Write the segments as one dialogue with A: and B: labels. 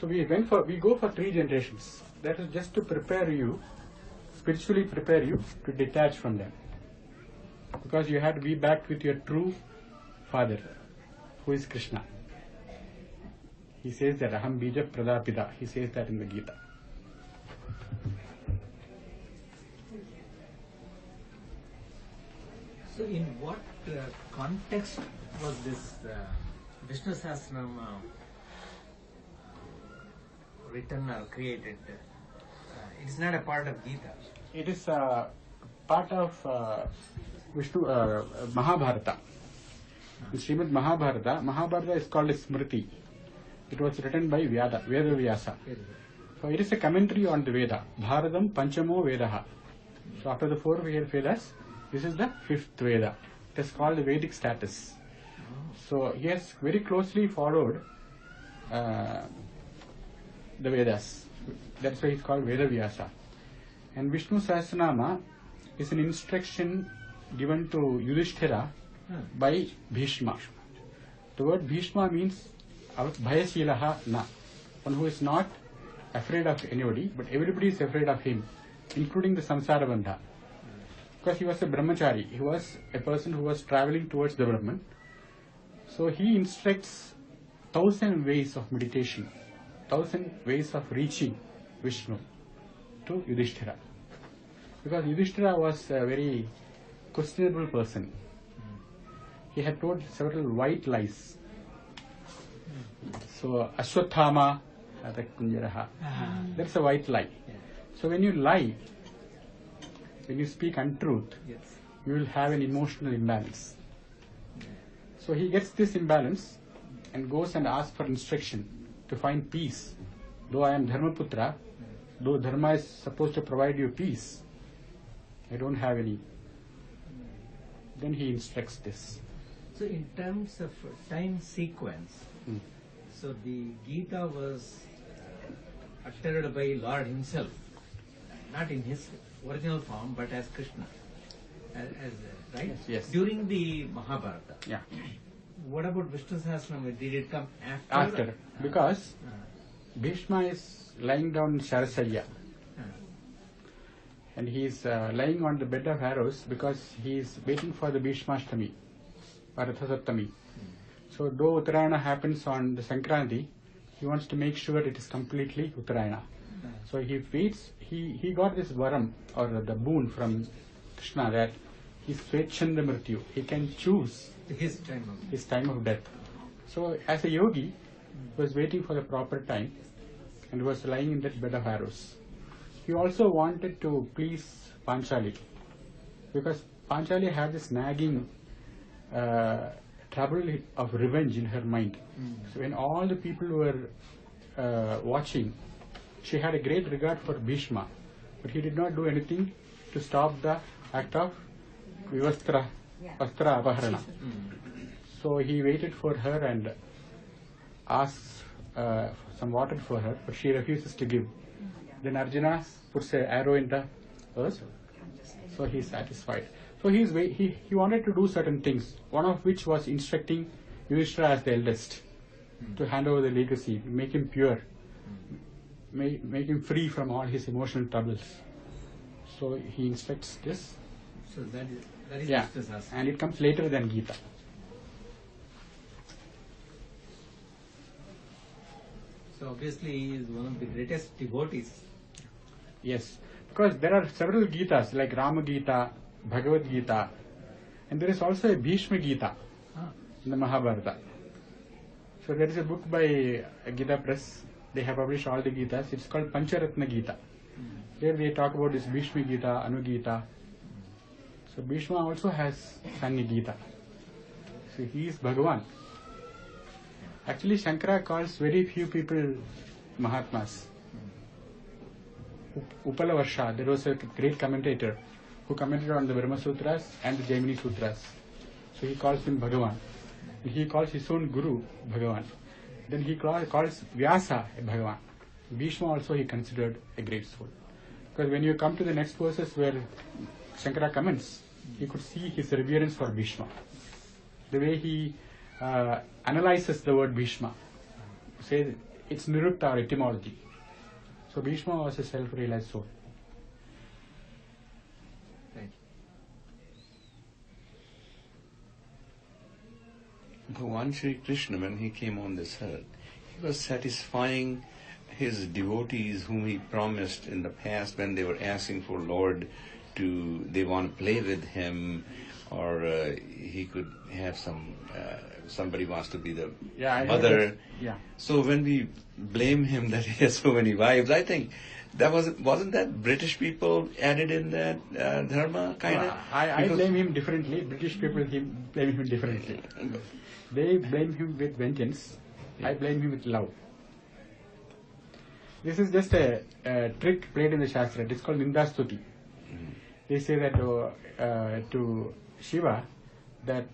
A: So we go for 3 generations. That is just to prepare you, spiritually prepare you to detach from them. Because you have to be back with your true father, who is Krishna. He says that Aham Bija Pradapida. He says that in the Gita.
B: So in what context was this Vishnu Sahasranamam written or created? It is not a part of Gita.
A: It is part of Vishnu Mahabharata. In Srimad Mahabharata, Mahabharata is called a Smriti. It was written by Veda Vyasa. So it is a commentary on the Veda. Bharatam Panchamo Vedaha. So after the 4 Vedas, this is the 5th Veda. It is called the Vedic status. So he has very closely followed the Vedas. That's why it's called Veda Vyasa. And Vishnu Sahasranama is an instruction given to Yudhishthira by Bhishma. The word Bhishma means Bhayasilaha na. One who is not afraid of anybody, but everybody is afraid of him, including the samsara bandha. Because he was a brahmachari, he was a person who was traveling towards the Brahman. So he instructs 1,000 ways of meditation, 1,000 ways of reaching Vishnu to Yudhishthira. Because Yudhishthira was a very questionable person. He had told several white lies. So Ashwathama Kunjaraha. That's a white lie. So when you lie, when you speak untruth, you will have an emotional imbalance. So he gets this imbalance and goes and asks for instruction to find peace. Though I am Dharmaputra, though Dharma is supposed to provide you peace, I don't have any. Then he instructs this.
B: So in terms of time sequence, so the Gita was uttered by Lord himself, not in his original form, but as Krishna, right?
A: Yes.
B: During the Mahabharata.
A: Yeah.
B: What about Vishnu Sahasranam? Did it come after?
A: After, because Bhishma is lying down in Sharasarya, and he is lying on the bed of arrows because he is waiting for the Bhishmashtami, Parathasaptami. So though Uttarayana happens on the Sankranti, he wants to make sure it is completely Uttarayana. So he waits, he got this varam, or the boon from Krishna, that he is Swechchanda Mrityu. He can choose
B: his
A: time of death. So as a yogi, he was waiting for the proper time and was lying in that bed of arrows. He also wanted to please Panchali, because Panchali had this nagging trouble of revenge in her mind. So when all the people were watching, she had a great regard for Bhishma, but he did not do anything to stop the act of Vastra Apaharana. So he waited for her and asked some water for her, but she refuses to give. Then Arjuna puts an arrow in the earth, so he is satisfied. So he wanted to do certain things, one of which was instructing Yudhishthira as the eldest to hand over the legacy, make him pure, make him free from all his emotional troubles. So he instructs this.
B: So that is
A: Yeah,
B: Vishnu Sahasranam.
A: and it comes later than Gita.
B: So obviously he is one of the greatest devotees.
A: Yes, because there are several Gitas like Rama Gita, Bhagavad Gita, and there is also a Bhishma Gita in the Mahabharata. So there is a book by Gita Press. They have published all the Gitas. It's called Pancharatna Gita. There they talk about this Bhishma Gita, Anu Gita. So Bhishma also has sung a Gita. So he is Bhagavan. Actually, Shankara calls very few people Mahatmas. Upalavarsha, there was a great commentator who commented on the Brahma Sutras and the Jaimini Sutras. So he calls him Bhagavan. He calls his own Guru Bhagavan. Then he calls Vyasa a Bhagavan. Bhishma also he considered a great soul. Because when you come to the next verses where Shankara comments, you could see his reverence for Bhishma. The way he analyzes the word Bhishma. Say, its nirukta or etymology. So Bhishma was a self-realized soul.
B: Thank you.
C: Bhagavan Shri Krishna, when he came on this earth, he was satisfying his devotees whom he promised in the past when they were asking for Lord they want to play with him, or he could have somebody wants to be the mother.
A: Yeah.
C: So when we blame him that he has so many wives, I think that wasn't that British people added in that dharma kind of?
A: I blame him differently. British people blame him differently. They blame him with vengeance. I blame him with love. This is just a trick played in the Shastra. It is called Nindastuti. They say that to Shiva, that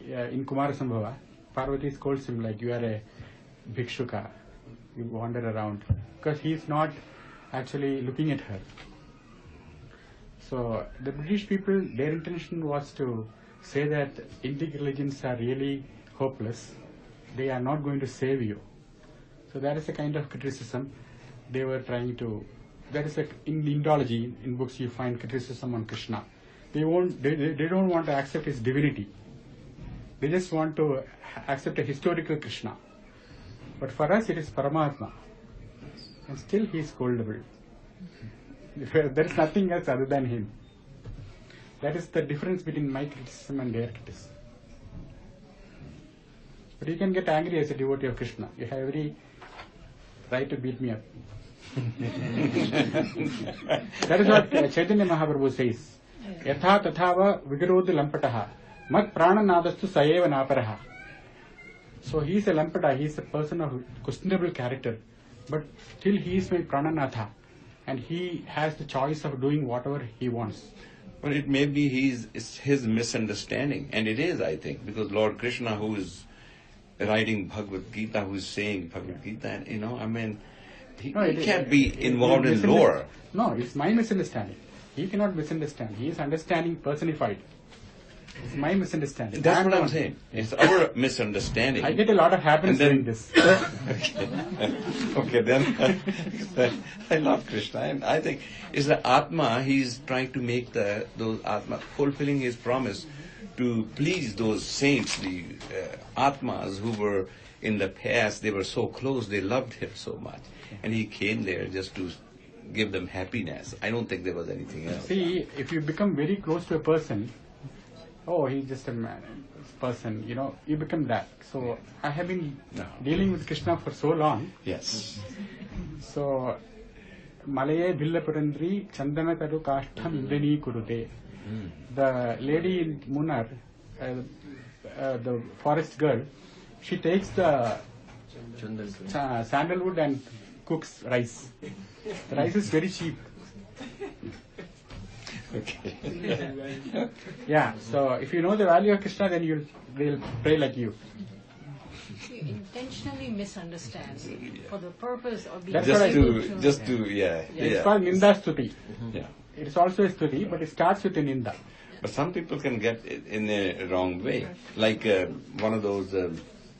A: in Kumara Sambhava, Parvati scolds him like, you are a bhikshuka, you wander around, because he is not actually looking at her. So the British people, their intention was to say that Indic religions are really hopeless, they are not going to save you. So that is a kind of criticism they were trying to. That is in Indology, in books you find criticism on Krishna. They don't want to accept his divinity. They just want to accept a historical Krishna. But for us it is Paramatma. And still he is scoldable. There is nothing else other than him. That is the difference between my criticism and their criticism. But you can get angry as a devotee of Krishna. You have every right to beat me up. That is what Chaitanya Mahaprabhu says. Yatha tathava vigarodhi lampataha mat prananadastu sayeva naparaha. So he is a lampata, he is a person of questionable character, but still he is my prananatha, and he has the choice of doing whatever he wants.
C: But it may be it's his misunderstanding, and it is, I think, because Lord Krishna, who is writing Bhagavad Gita, who is saying Bhagavad Gita, and he can't be involved in lore.
A: No, it's my misunderstanding. He cannot misunderstand. He is understanding personified. It's my misunderstanding.
C: That's what I'm saying. It's our misunderstanding.
A: I get a lot of happiness doing this.
C: Okay, then I love Krishna, and I think it's the Atma. He's trying to make those Atma fulfilling his promise to please those saints, the Atmas who were in the past. They were so close. They loved him so much. And he came there just to give them happiness. I don't think there was anything else.
A: See, if you become very close to a person, he's just a person, you become that. So I have been dealing with Krishna for so long.
C: Yes.
A: So, Malaye Billa Purandri Chandana Taru Kashtam Indani Kurute. The lady in Munnar, the forest girl, she takes the sandalwood and cooks rice. The rice is very cheap.
C: Okay.
A: Yeah, so if you know the value of Krishna, then they'll pray like you.
D: You intentionally misunderstand for the purpose of being
C: Just to
A: It's called Ninda Stuti.
C: Yeah.
A: It's also a Stuti, but it starts with a Ninda.
C: But some people can get it in a wrong way. Like one of those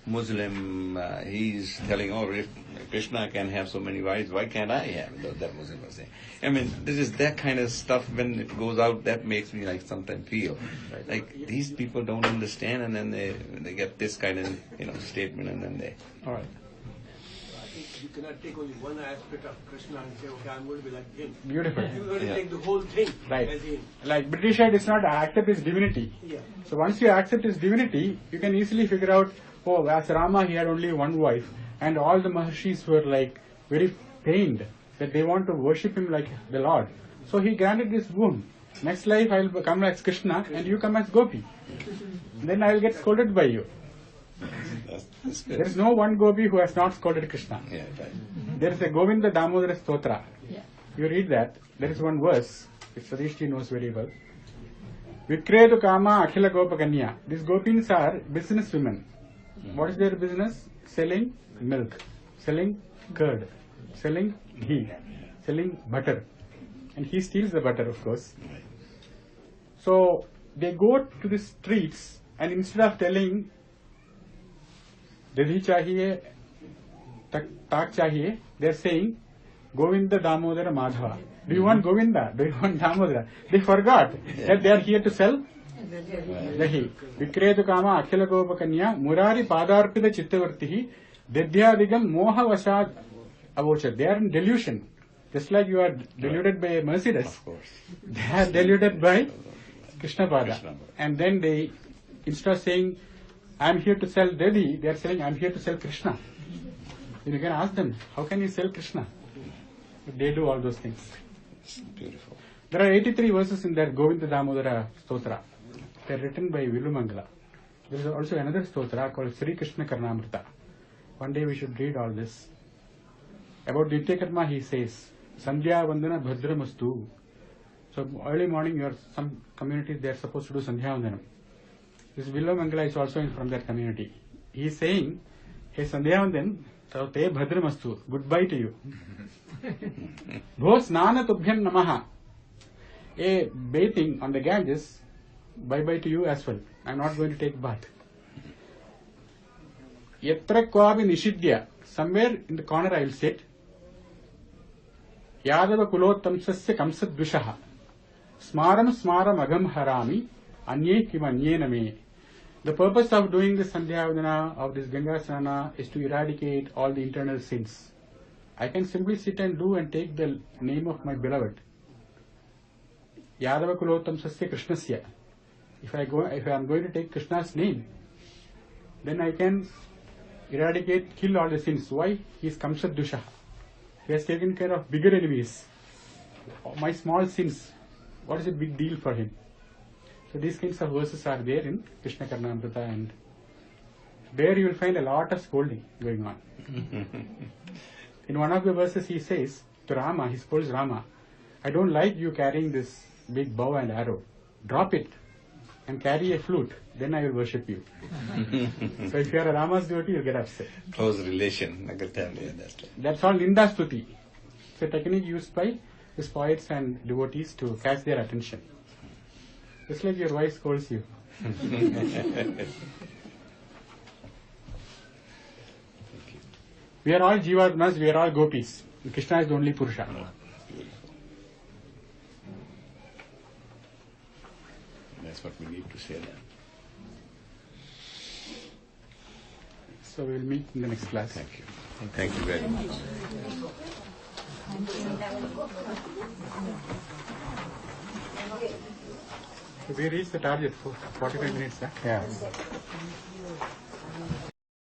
C: Muslim, he's telling, if Krishna can have so many wives, why can't I have? That Muslim was saying. I mean, this is that kind of stuff when it goes out, that makes me sometimes feel like these people don't understand, and then they get this kind of statement, and then they.
A: All right.
E: I think you cannot take only one aspect of Krishna and say, okay, I'm going to be like him.
A: Beautiful.
E: You're going to take the whole thing
A: Right.
E: as him.
A: Like Britishite is not accept his divinity.
E: Yeah.
A: So once you accept his divinity, you can easily figure out, as Rama he had only one wife, and all the Maharshis were very pained that they want to worship him like the Lord. So he granted this boon. Next life I will come as Krishna and you come as Gopi. Then I will get scolded by you.
C: That's good.
A: There is no one Gopi who has not scolded Krishna.
C: Yeah, right.
A: There is a Govinda Damodara Stotra.
D: Yeah.
A: You read that, there is one verse, which Sadishji knows very well. Vikretu Kama Akhila Gopakanya. These Gopins are business women. What is their business? Selling milk, selling curd, selling ghee, selling butter. And he steals the butter, of course. So they go to the streets, and instead of telling Dadhi chahiye, tak chahiye, they are saying Govinda Damodara Madhava. Do you want Govinda? Do you want Damodara? They forgot that they are here to sell dahi. Vikretu kama akhila gopakanya murari padarpida chittavartihi dedhyadigam moha vasad avochat. They are in delusion. Just like you are deluded by a Mercedes.
C: Of course.
A: They are deluded by Krishna Pada. And then they, instead of saying, I am here to sell Devi, they are saying, I am here to sell Krishna. Then you can ask them, how can you sell Krishna? If they do all those things.
C: Beautiful.
A: There are 83 verses in that Govinda Damodara Stotra. They are written by Vilumangala. There is also another Stotra called Sri Krishna Karnamrita. One day we should read all this. About Nitya Karma he says, Sandhya Vandana Bhadramastu. So early morning, some communities, they are supposed to do Sandhya Vandanam. This Vilumangala is also from that community. He is saying, hey Sandhya Vandan, te Bhadramastu, goodbye to you. Bho Snana Tubhyam Namaha. A bathing on the Ganges, bye bye to you as well. I am not going to take bath. Yatra Kwabi Nishidya. Somewhere in the corner I will sit. Yadava Kulottamsasya Kamsad Dushaha. Smaram Smaram Agam Harami. Anye Kim Anyena Me. The purpose of doing this Sandhya Vandana, of this Ganga Snana, is to eradicate all the internal sins. I can simply sit and do and take the name of my beloved. Yadava Kulottam Sasya Krishnasya. If I am going to take Krishna's name, then I can eradicate, kill all the sins. Why? He is Kamsad Dusha. He has taken care of bigger enemies. My small sins, what is a big deal for him? So these kinds of verses are there in Krishna Karnamrita, and there you will find a lot of scolding going on. In one of the verses he says to Rama, he scolds Rama, I don't like you carrying this big bow and arrow. Drop it and carry a flute, then I will worship you. So if you are a Rama's devotee, you will get upset.
C: Close relation.
A: That's all Ninda Stuti. It's a technique used by these poets and devotees to catch their attention. Just like your wife scolds you. We are all Jivatmas, we are all gopis. Krishna is the only Purusha.
C: That's what we need to say then.
A: So we will meet in the next class.
C: Thank you. Thank you very much.
A: So we reached the target for 45 minutes.
C: Yeah.